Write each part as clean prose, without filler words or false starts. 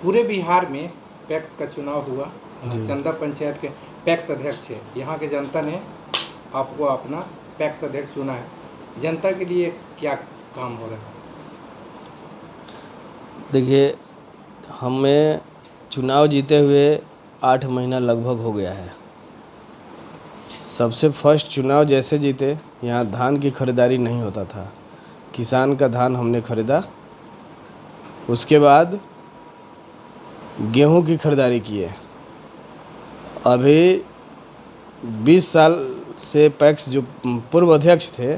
पूरे बिहार में पैक्स का चुनाव हुआ। चंदा पंचायत के पैक्स अध्यक्ष है। यहाँ के जनता ने आपको अपना पैक्स अध्यक्ष चुना है। जनता के लिए क्या काम हो रहा है? देखिए, हमें चुनाव जीते हुए 8 महीना लगभग हो गया है। सबसे फर्स्ट चुनाव जैसे जीते, यहाँ धान की खरीदारी नहीं होता था। किसान का धान हमने खरीदा। उसके बाद गेहूं की खरीदारी किए। अभी 20 साल से पैक्स जो पूर्व अध्यक्ष थे,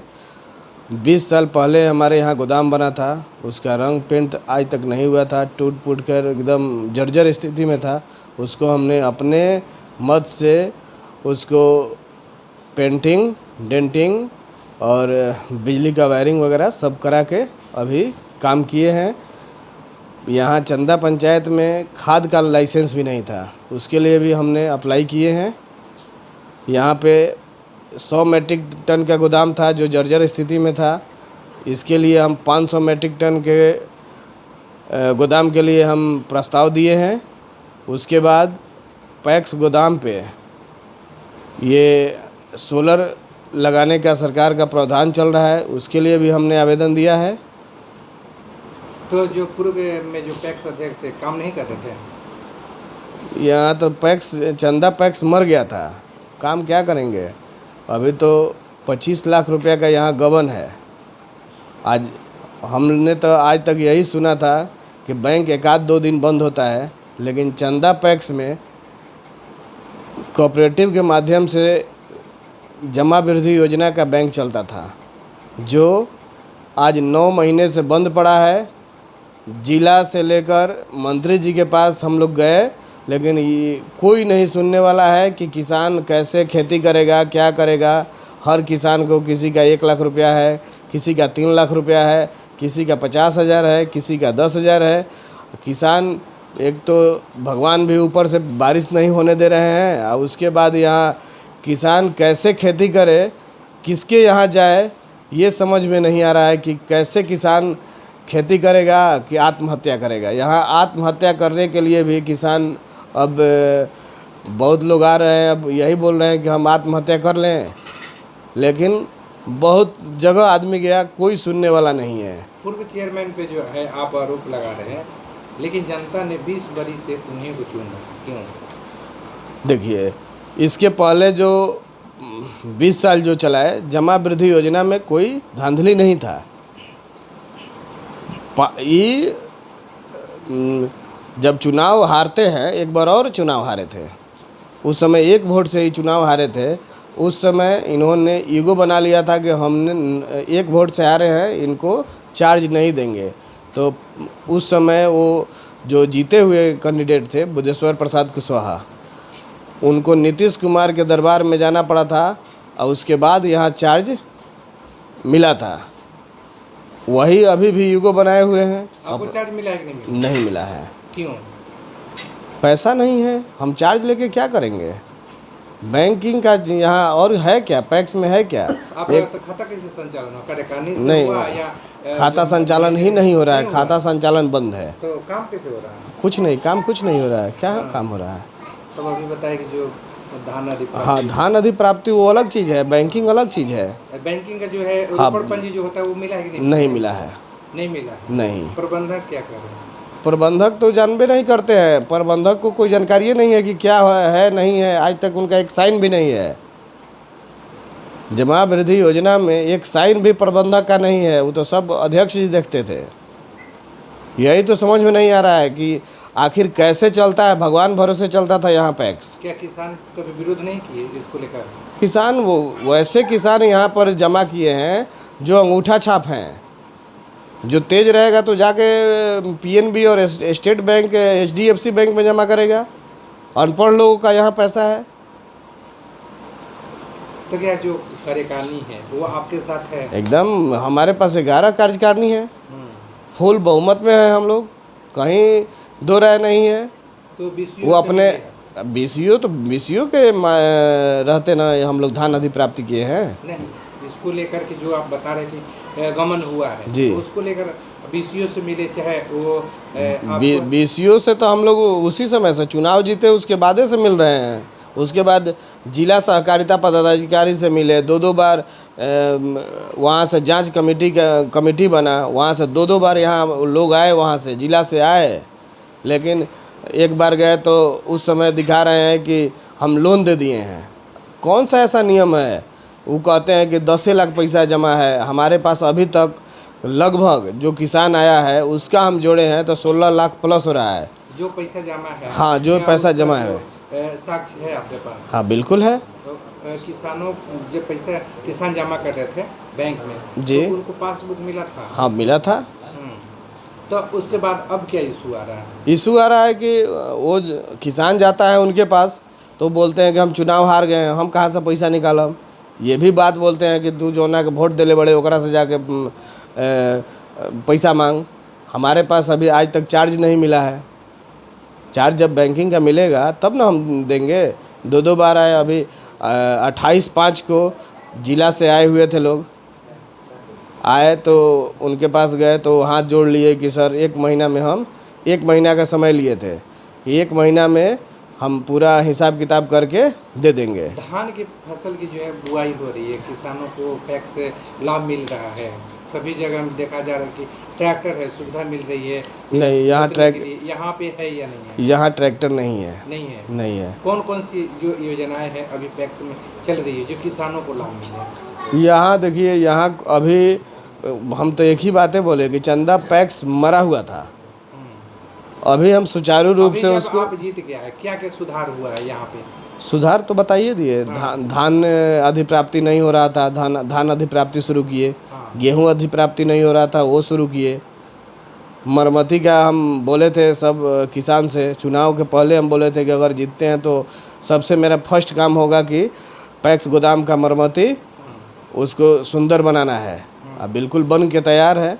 20 साल पहले हमारे यहाँ गोदाम बना था। उसका रंग पेंट आज तक नहीं हुआ था, टूट फूट कर एकदम जर्जर स्थिति में था। उसको हमने अपने मत से उसको पेंटिंग, डेंटिंग और बिजली का वायरिंग वगैरह सब करा के अभी काम किए हैं। यहाँ चंदा पंचायत में खाद का लाइसेंस भी नहीं था, उसके लिए भी हमने अप्लाई किए हैं। यहाँ पे 100 मैट्रिक टन का गोदाम था जो जर्जर स्थिति में था। इसके लिए हम 500 मैट्रिक टन के गोदाम के लिए हम प्रस्ताव दिए हैं। उसके बाद पैक्स गोदाम पे ये सोलर लगाने का सरकार का प्रावधान चल रहा है, उसके लिए भी हमने आवेदन दिया है। तो जो पूर्व में जो पैक्स अध्यक्ष थे काम नहीं करते थे? यहाँ तो पैक्स चंदा पैक्स मर गया था, काम क्या करेंगे। अभी तो 25 लाख रुपया का यहाँ गबन है। आज हमने तो आज तक यही सुना था कि बैंक 1-2 दिन बंद होता है, लेकिन चंदा पैक्स में कोऑपरेटिव के माध्यम से जमा वृद्धि योजना का बैंक चलता था, जो आज 9 महीने से बंद पड़ा है। जिला से लेकर मंत्री जी के पास हम लोग गए, लेकिन ये कोई नहीं सुनने वाला है कि किसान कैसे खेती करेगा, क्या करेगा। हर किसान को किसी का 1 लाख रुपया है, किसी का 3 लाख रुपया है, किसी का 50,000 है, किसी का 10,000 है। किसान, एक तो भगवान भी ऊपर से बारिश नहीं होने दे रहे हैं, और उसके बाद यहाँ किसान कैसे खेती करे, किसके यहाँ जाए, ये समझ में नहीं आ रहा है कि कैसे किसान खेती करेगा कि आत्महत्या करेगा। यहाँ आत्महत्या करने के लिए भी किसान, अब बहुत लोग आ रहे हैं, अब यही बोल रहे हैं कि हम आत्महत्या कर लें, लेकिन बहुत जगह आदमी गया, कोई सुनने वाला नहीं है। पूर्व चेयरमैन पे जो है आप आरोप लगा रहे हैं, लेकिन जनता ने 20 बरी से उन्हीं को चुना, क्यों? देखिए, इसके पहले जो 20 साल जो चला है, जमा वृद्धि योजना में कोई धांधली नहीं था। ये जब चुनाव हारते हैं, एक बार और चुनाव हारे थे, उस समय 1 वोट से ही चुनाव हारे थे। उस समय इन्होंने ईगो बना लिया था कि हमने 1 वोट से हारे हैं, इनको चार्ज नहीं देंगे। तो उस समय वो जो जीते हुए कैंडिडेट थे, बुद्धेश्वर प्रसाद कुशवाहा, उनको नीतीश कुमार के दरबार में जाना पड़ा था, और उसके बाद यहाँ चार्ज मिला था। वही अभी भी ईगो बनाए हुए हैं। आपको चार्ज मिला है कि नहीं मिला? नहीं मिला है। क्यों? पैसा नहीं है, हम चार्ज लेके क्या करेंगे। बैंकिंग का यहाँ और है क्या, पैक्स में है क्या? आपका तो खाता कैसे संचालन हो? कार्यकारिणी से नहीं, हुआ या खाता संचालन ही नहीं हो रहा है, खाता संचालन बंद है। तो काम कैसे हो रहा है? कुछ नहीं, काम कुछ नहीं हो रहा है। क्या काम हो रहा है? तब अभी बताए कि जो धान अधिप्राप्ति, हाँ, धान अधिप्राप्ति वो अलग चीज़ है, बैंकिंग अलग चीज़ है। बैंकिंग का जो है हाँ, रोपड़पंजी जो होता है वो मिला है कि नहीं? नहीं मिला है। नहीं मिला है। नहीं। प्रबंधक क्या कर रहे हैं? प्रबंधक तो जानबे नहीं करते हैं, प्रबंधक को कोई जानकारी नहीं है कि क्या है नहीं है। आज तक उनका एक साइन भी नहीं है। जमा वृद्धि योजना में एक साइन भी प्रबंधक का नहीं है, वो तो सब अध्यक्ष जी देखते थे। यही तो समझ में नहीं आ रहा है कि आखिर कैसे चलता है। भगवान भरोसे चलता था यहाँ पैक्स। क्या किसान कभी विरोध नहीं किए इसको लेकर? किसान, वो वैसे किसान यहाँ पर जमा किए हैं जो अंगूठा छाप हैं। जो तेज रहेगा तो जाके पीएनबी और स्टेट बैंक, एचडीएफसी बैंक में जमा करेगा। अनपढ़ लोगों का यहाँ पैसा है। तो क्या जो कार्यकारिणी है वो आपके साथ है? एकदम, हमारे पास 11 कार्यकारिणी है, फुल बहुमत में है हम लोग, कहीं दो राय नहीं है। तो वो अपने बीसीओ के रहते ना हम लोग धान अधिप्राप्ति किए हैं। नहीं, इसको लेकर के जो आप बता रहे थे गमन हुआ है जी, तो उसको लेकर बीसीओ से मिले, चाहे वो बीसीओ से तो हम लोग उसी समय से चुनाव जीते उसके बाद से मिल रहे हैं। उसके बाद जिला सहकारिता पदाधिकारी से मिले, दो बार वहाँ से जांच कमेटी बना, वहाँ से दो बार यहाँ लोग आए, वहाँ से जिला से आए। लेकिन एक बार गए तो उस समय दिखा रहे हैं कि हम लोन दे दिए हैं। कौन सा ऐसा नियम है? वो कहते हैं कि 10 लाख पैसा जमा है, हमारे पास अभी तक लगभग जो किसान आया है उसका हम जोड़े हैं तो 16 लाख प्लस हो रहा है। जो पैसा जमा है, हाँ, जो क्या पैसा उसका जमा है, साक्ष्य है आपके पास? हाँ बिल्कुल है। तो किसानों जो पैसा किसान जमा कर रहे थे बैंक में जी, तो उनको पासबुक मिला था? हाँ मिला था। तो उसके बाद अब क्या इशू आ रहा है? इशू आ रहा है कि वो किसान जाता है उनके पास तो बोलते हैं कि हम चुनाव हार गए हैं, हम कहाँ से पैसा निकालम। ये भी बात बोलते हैं कि तू जोना के वोट देले बड़े ओकरा से जाके पैसा मांग। हमारे पास अभी आज तक चार्ज नहीं मिला है। चार्ज जब बैंकिंग का मिलेगा तब ना हम देंगे। दो बार आए, अभी 28/5 को जिला से आए हुए थे लोग, आए तो उनके पास गए तो हाथ जोड़ लिए कि सर 1 महीना में हम 1 महीना का समय लिए थे कि 1 महीना में हम पूरा हिसाब किताब करके दे देंगे। धान की फसल की जो है बुआई हो रही है, किसानों को पैक्स से लाभ मिल रहा है, सभी जगह में देखा जा रहा है कि ट्रैक्टर है, सुविधा मिल रही है। नहीं, यहाँ यहाँ पे है या नहीं है? यहाँ ट्रैक्टर नहीं है। नहीं है? नहीं है। कौन कौन सी जो योजनाएं हैं अभी पैक्स में चल रही है जो किसानों को लाभ मिल रहा है? यहाँ देखिए, यहाँ अभी हम तो एक ही बातें बोले कि चंदा पैक्स मरा हुआ था। अभी हम सुचारू रूप से उसको आप जीत गया है, क्या क्या सुधार हुआ है यहाँ पे? सुधार तो बताइए दिए। धान अधिप्राप्ति नहीं हो रहा था, धान अधिप्राप्ति शुरू किए। गेहूं अधिप्राप्ति नहीं हो रहा था, वो शुरू किए। मरम्मती का हम बोले थे सब किसान से, चुनाव के पहले हम बोले थे कि अगर जीतते हैं तो सबसे मेरा फर्स्ट काम होगा कि पैक्स गोदाम का मरम्मती उसको सुंदर बनाना है। अब बिल्कुल बन के तैयार है।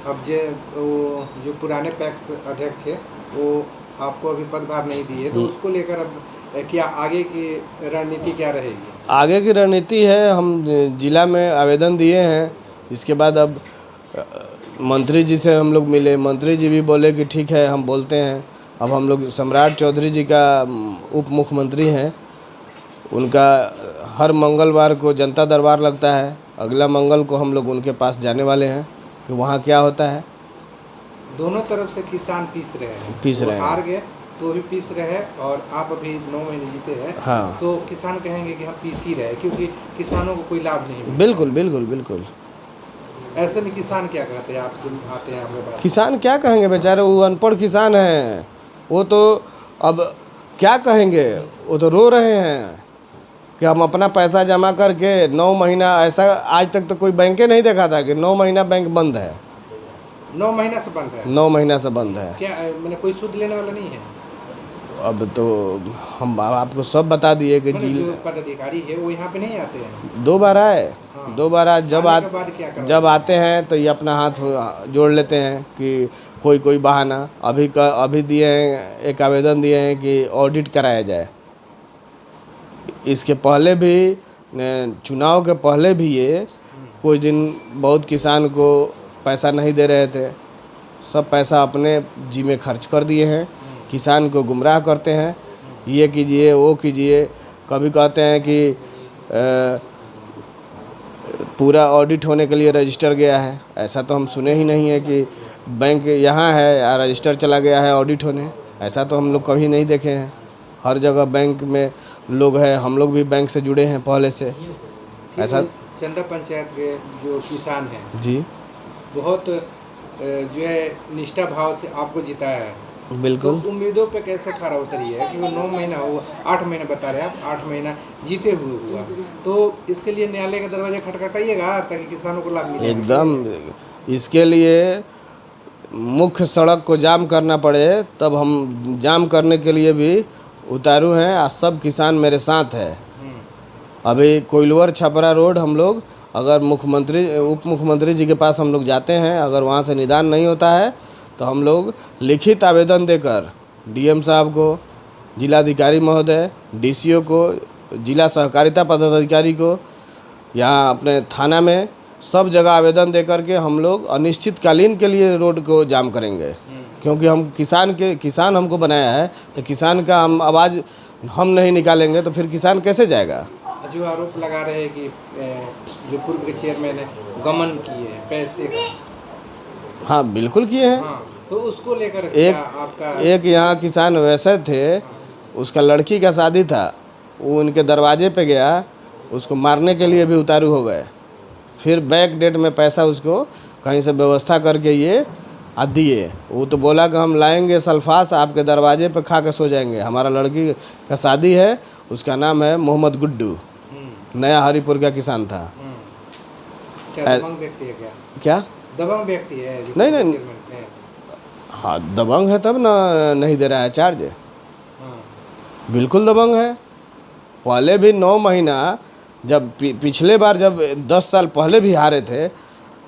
अब जो पुराने पैक्स अध्यक्ष है वो आपको अभी पदभार नहीं दिए, तो उसको लेकर अब क्या आगे की रणनीति क्या रहेगी? आगे की रणनीति है, हम जिला में आवेदन दिए हैं। इसके बाद अब मंत्री जी से हम लोग मिले, मंत्री जी भी बोले कि ठीक है हम बोलते हैं। अब हम लोग सम्राट चौधरी जी का उप मुख्यमंत्री हैं, उनका हर मंगलवार को जनता दरबार लगता है। अगला मंगल को हम लोग उनके पास जाने वाले हैं कि वहाँ क्या होता है। दोनों तरफ से किसान पीस रहे हैं, पीस रहे हैं, हार गए तो भी पीस रहे हैं, और आप अभी 9 महीने जीते हैं। हाँ, तो किसान कहेंगे कि हम पीस ही रहे क्योंकि किसानों को कोई लाभ नहीं मिला। बिल्कुल बिल्कुल बिल्कुल। ऐसे में किसान क्या कहते हैं? आप आते हैं आपके पास, किसान क्या कहेंगे बेचारे, वो अनपढ़ किसान हैं। वो तो अब क्या कहेंगे, वो तो रो रहे हैं कि हम अपना पैसा जमा करके 9 महीना, ऐसा आज तक तो कोई बैंके नहीं देखा था कि 9 महीना बैंक बंद है। 9 महीना से बंद है? 9 महीना से बंद है। क्या मैंने कोई सूद लेने वाला नहीं है? अब तो हम आपको सब बता दिए कि जो पदाधिकारी है वो यहाँ पे नहीं आते हैं। 2 बार आए। हाँ। 2 बार आए। जब आते हैं तो ये अपना हाथ जोड़ लेते हैं कि कोई बहाना। अभी दिए हैं, एक आवेदन दिए हैं कि ऑडिट कराया जाए। इसके पहले भी, चुनाव के पहले भी ये कुछ दिन बहुत किसान को पैसा नहीं दे रहे थे, सब पैसा अपने जी में खर्च कर दिए हैं। किसान को गुमराह करते हैं, ये कीजिए वो कीजिए। कभी कहते हैं कि पूरा ऑडिट होने के लिए रजिस्टर गया है। ऐसा तो हम सुने ही नहीं है कि बैंक यहाँ है या रजिस्टर चला गया है ऑडिट होने। ऐसा तो हम लोग कभी नहीं देखे हैं। हर जगह बैंक में लोग हैं, हम लोग भी बैंक से जुड़े हैं पहले से। ऐसा चंदा पंचायत के जो किसान हैं जी, बहुत जो है निष्ठा भाव से आपको जिताया है। बिल्कुल। तो उम्मीदों पे कैसे खरा उतरी है कि वो 9 महीना हुआ, 8 महीने बता रहे हैं आप, 8 महीना जीते हुए हुआ, तो इसके लिए न्यायालय का दरवाजा खटखटाइएगा ताकि किसानों को लाभ मिले। एकदम। इसके लिए मुख्य सड़क को जाम करना पड़े तब हम जाम करने के लिए भी उतारू हैं। आज सब किसान मेरे साथ है। अभी कोइलवर छपरा रोड हम लोग अगर मुख्यमंत्री उप मुख्यमंत्री जी के पास हम लोग जाते हैं, अगर वहाँ से निदान नहीं होता है तो हम लोग लिखित आवेदन देकर डीएम साहब को, जिलाधिकारी महोदय, डीसीओ को, जिला सहकारिता पदाधिकारी को, यहाँ अपने थाना में सब जगह आवेदन दे करके हम लोग अनिश्चितकालीन के लिए रोड को जाम करेंगे, क्योंकि हम किसान हमको बनाया है, तो किसान का हम आवाज़ हम नहीं निकालेंगे तो फिर किसान कैसे जाएगा। जो आरोप लगा रहे हैं कि जो पूर्व के चेयरमैन है गमन किए पैसे का। हाँ बिल्कुल किए हैं। हाँ, तो उसको लेकर क्या आपका एक यहाँ किसान वैसे थे, उसका लड़की का शादी था, वो उनके दरवाजे पे गया, उसको मारने के लिए भी उतारू हो गए। फिर बैक डेट में पैसा उसको कहीं से व्यवस्था करके ये दिए। वो तो बोला कि हम लाएंगे सल्फास, आपके दरवाजे पे खा के सो जाएंगे। हमारा लड़की का शादी है, उसका नाम है मोहम्मद गुड्डू, नया हरिपुर का किसान था। क्या दबंग व्यक्ति है क्या दबंग व्यक्ति है? नहीं नहीं, चेयरमैन है। हाँ दबंग है तब ना नहीं दे रहा है चार्ज। हाँ, बिल्कुल दबंग है। पहले भी 9 महीना, जब पिछले बार जब 10 साल पहले भी हारे थे,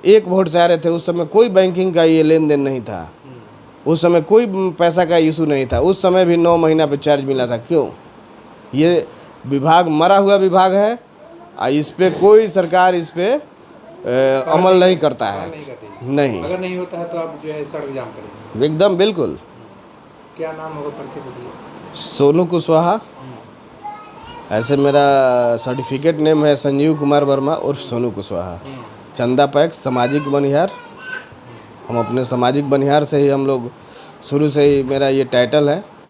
1 वोट से हारे थे, उस समय कोई बैंकिंग का ये लेन देन नहीं था, उस समय कोई पैसा का इशू नहीं था, उस समय भी 9 महीना पे चार्ज मिला था। क्यों? ये विभाग मरा हुआ विभाग है, इस पे कोई सरकार इस पे अमल नहीं करता है। नहीं, अगर नहीं होता है तो आप जो है सड़क जाम करेंगे? एकदम बिल्कुल। क्या नाम होगा, परिचय बोलिए। सोनू कुशवाहा, ऐसे मेरा सर्टिफिकेट नेम है संजीव कुमार वर्मा उर्फ सोनू कुशवाहा। चंदा पैक्स सामाजिक बनिहार। हम अपने सामाजिक बनिहार से ही हम लोग शुरू से ही, मेरा ये टाइटल है।